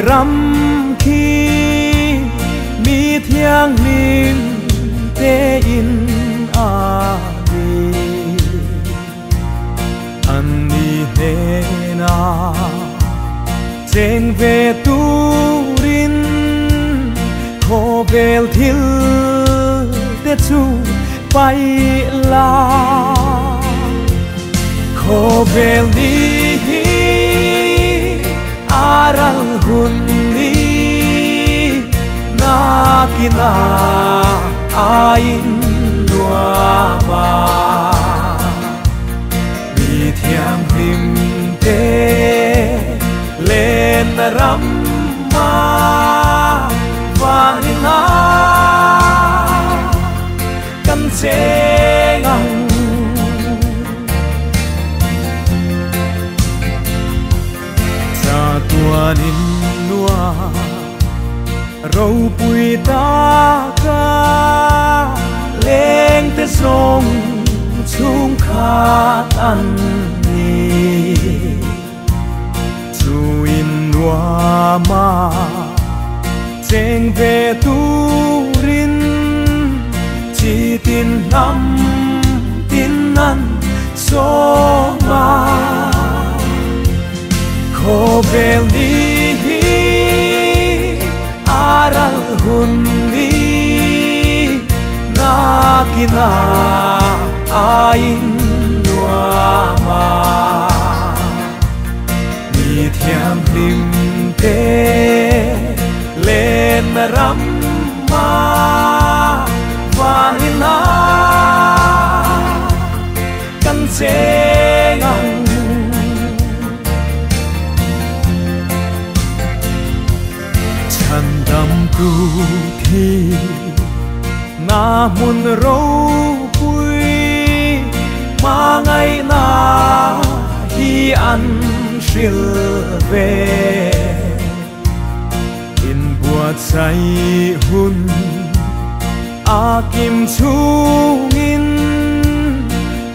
rắm khi mi thiang lim te in a đi anh đi he na trên về tu rin khô bel thil te chu bay la khô bel đi aral hun ni na kina ain lua ma mi thiam him te lên ram ma và na căn chế ngang tua nín lúa râu bụi ta ca lên tới sông chung khát ăn ni chu in lúa mà trên về tu rin chỉ tin năm tin ăn số mà khô bel đi aral hun đi na kina ain lua ma mi thiam lim te lên ram ma và na căn chế ngang đam tu thi na mun râu bụi mà ngày na hi ăn siêu về in buat say hun a kim chung in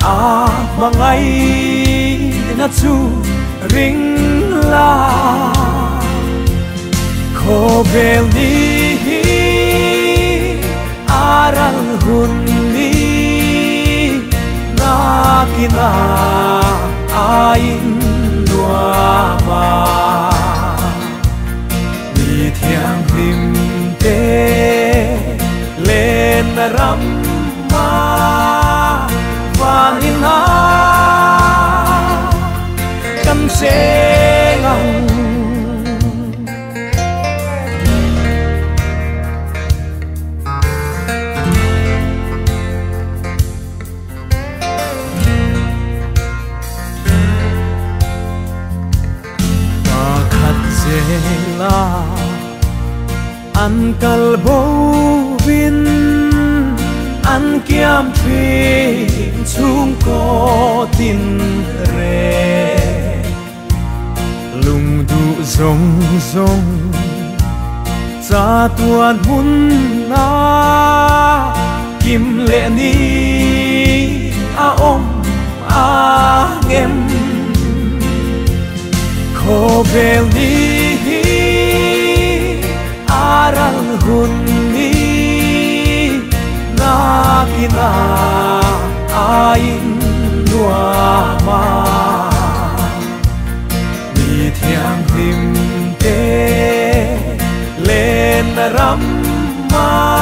a mà ngày na chu ring la khô bel đi aral hun đi na kina ain lua ma mi thiang lim te lên ram ma và na căn sẽ ngang la an kalbo vin an kiam phi chung có tin re lung du rong rong cha tuan hun na kim lệ ni a om a ngem khô bel ni aral hun ni na kina ain lua ma mi thiang lim te lên ram ma